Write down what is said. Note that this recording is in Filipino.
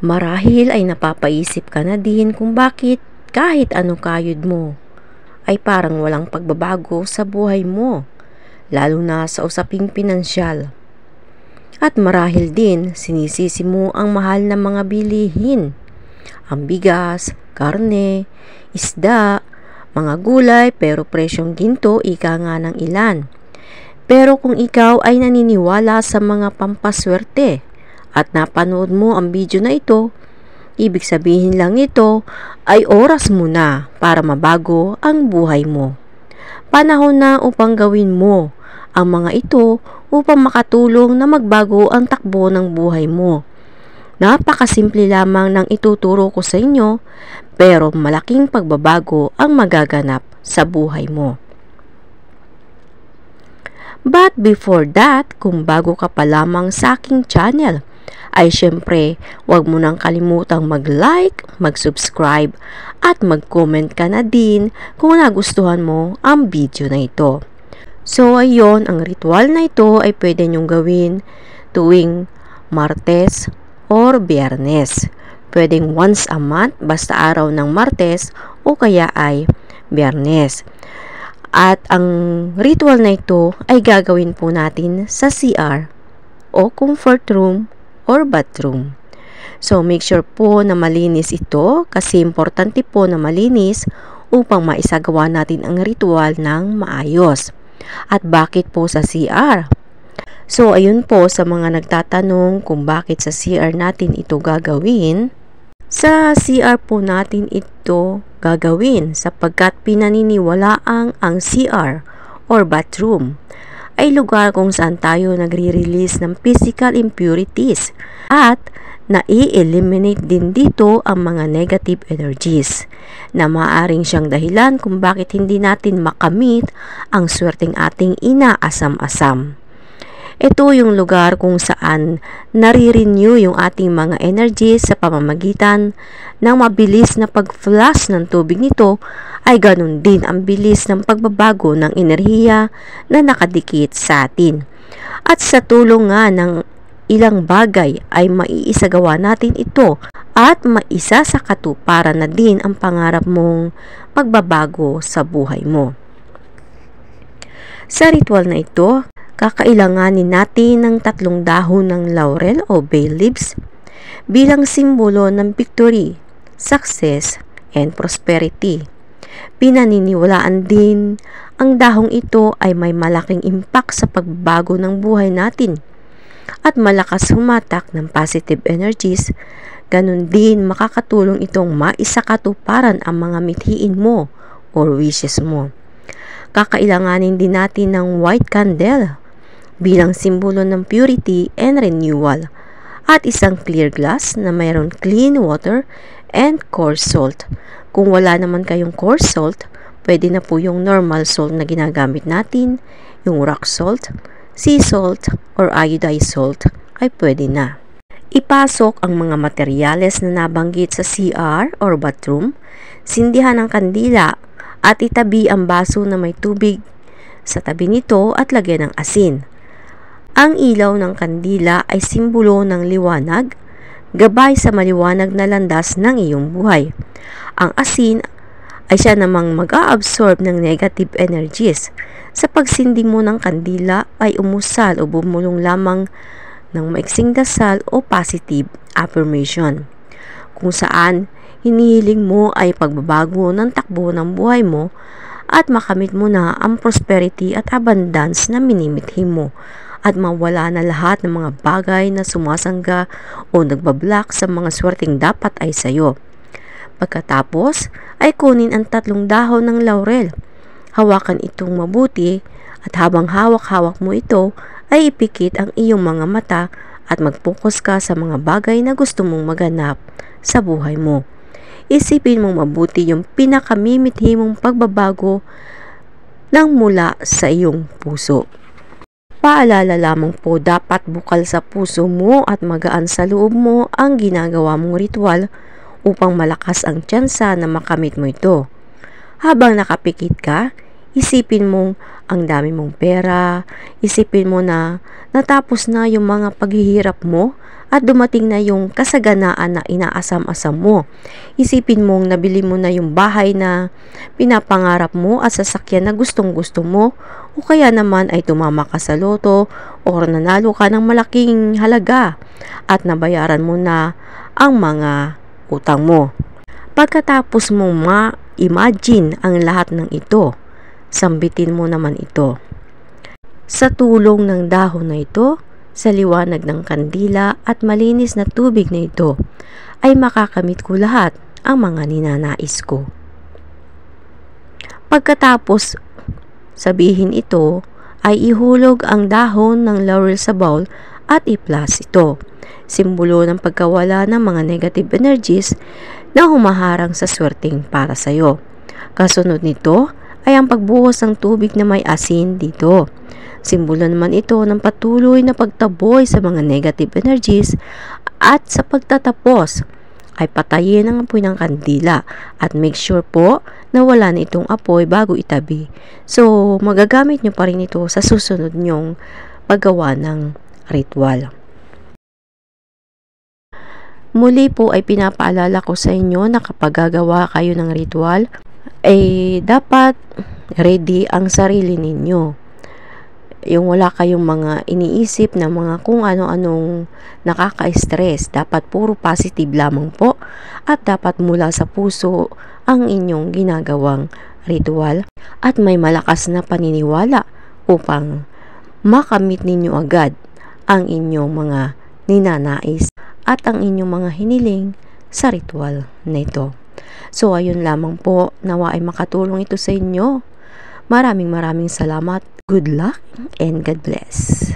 Marahil ay napapaisip ka na din kung bakit kahit anong kayod mo ay parang walang pagbabago sa buhay mo, lalo na sa usaping pinansyal. At marahil din sinisisi mo ang mahal na mga bilihin, ang bigas, karne, isda, mga gulay pero presyong ginto ika nga ng ilan. Pero kung ikaw ay naniniwala sa mga pampaswerte at napanood mo ang video na ito, ibig sabihin lang ito ay oras mo na para mabago ang buhay mo. Panahon na upang gawin mo ang mga ito upang makatulong na magbago ang takbo ng buhay mo. Napakasimple lamang ng ituturo ko sa inyo, pero malaking pagbabago ang magaganap sa buhay mo. But before that, kung bago ka pa lamang sa aking channel, ay syempre huwag mo nang kalimutang mag-like, mag-subscribe at mag-comment ka na din kung nagustuhan mo ang video na ito. So ayun, ang ritual na ito ay pwede nyong gawin tuwing Martes or Biyernes. Pwedeng once a month basta araw ng Martes o kaya ay Biyernes. At ang ritual na ito ay gagawin po natin sa CR o comfort room or bathroom. So make sure po na malinis ito kasi importante po na malinis upang maisagawa natin ang ritual ng maayos. At bakit po sa CR? So ayun po, sa mga nagtatanong kung bakit sa CR natin ito gagawin, sa CR po natin ito gagawin sapagkat pinaniniwalaang ang CR or bathroom ay lugar kung saan tayo nagre-release ng physical impurities at na-eliminate din dito ang mga negative energies na maaaring siyang dahilan kung bakit hindi natin makamit ang swerteng ating inaasam-asam. Ito yung lugar kung saan nare-renew yung ating mga energies sa pamamagitan ng mabilis na pag-flush ng tubig nito, ay ganun din ang bilis ng pagbabago ng enerhiya na nakadikit sa atin. At sa tulong nga ng ilang bagay ay maiisagawa natin ito at maisa sa katuparan na din ang pangarap mong pagbabago sa buhay mo. Sa ritual na ito, kakailanganin natin ng 3 dahon ng laurel o bay leaves bilang simbolo ng victory, success, and prosperity. Pinaniniwalaan din ang dahong ito ay may malaking impact sa pagbabago ng buhay natin at malakas humatak ng positive energies. Ganun din makakatulong itong maisakatuparan ang mga mithiin mo or wishes mo. Kakailanganin din natin ng white candle bilang simbolo ng purity and renewal at isang clear glass na mayroon clean water and coarse salt. Kung wala naman kayong coarse salt, pwede na po yung normal salt na ginagamit natin, yung rock salt, sea salt, or iodized salt ay pwede na. Ipasok ang mga materyales na nabanggit sa CR or bathroom, sindihan ang kandila at itabi ang baso na may tubig sa tabi nito at lagyan ng asin. Ang ilaw ng kandila ay simbolo ng liwanag, gabay sa maliwanag na landas ng iyong buhay. Ang asin ay siya namang mag-a-absorb ng negative energies. Sa pagsindi mo ng kandila ay umusal o bumulong lamang ng maiksing dasal o positive affirmation, kung saan hinihiling mo ay pagbabago ng takbo ng buhay mo at makamit mo na ang prosperity at abundance na minimithi mo at mawala na lahat ng mga bagay na sumasangga o nagbablock sa mga swerteng dapat ay sayo. Pagkatapos ay kunin ang 3 dahon ng laurel. Hawakan itong mabuti at habang hawak-hawak mo ito ay ipikit ang iyong mga mata at mag-focus ka sa mga bagay na gusto mong maganap sa buhay mo. Isipin mong mabuti yung pinakamimithi mong pagbabago nang mula sa iyong puso. Paalala lamang po, dapat bukal sa puso mo at magaan sa loob mo ang ginagawa mong ritual upang malakas ang tsansa na makamit mo ito. Habang nakapikit ka, isipin mong ang dami mong pera, isipin mo na natapos na yung mga paghihirap mo at dumating na yung kasaganaan na inaasam-asam mo. Isipin mong nabili mo na yung bahay na pinapangarap mo at sasakyan na gustong-gusto mo, o kaya naman ay tumama ka sa loto o nanalo ka ng malaking halaga at nabayaran mo na ang mga utang mo. Pagkatapos mong ma-imagine ang lahat ng ito, sambitin mo naman ito. Sa tulong ng dahon na ito, sa liwanag ng kandila at malinis na tubig na ito, ay makakamit ko lahat ang mga ninanais ko. Pagkatapos sabihin ito, ay ihulog ang dahon ng laurel sa bowl at i-plus ito. Simbolo ng pagkawala ng mga negative energies na humaharang sa swerteng para sa iyo. Kasunod nito ay ang pagbuhos ng tubig na may asin dito. Simbolo naman ito ng patuloy na pagtaboy sa mga negative energies, at sa pagtatapos ay patayin ang apoy ng kandila at make sure po na wala na itong apoy bago itabi. So, magagamit nyo pa rin ito sa susunod nyong paggawa ng ritual. Muli po ay pinapaalala ko sa inyo na kapag gagawa kayo ng ritual, ay dapat ready ang sarili ninyo. Yung wala kayong mga iniisip na mga kung ano-anong nakaka-stress. Dapat puro positive lamang po, at dapat mula sa puso ang inyong ginagawang ritual at may malakas na paniniwala upang makamit ninyo agad ang inyong mga ninanais at ang inyong mga hiniling sa ritual na ito. So ayun lamang po, nawa ay makatulong ito sa inyo. Maraming salamat. Good luck and God bless.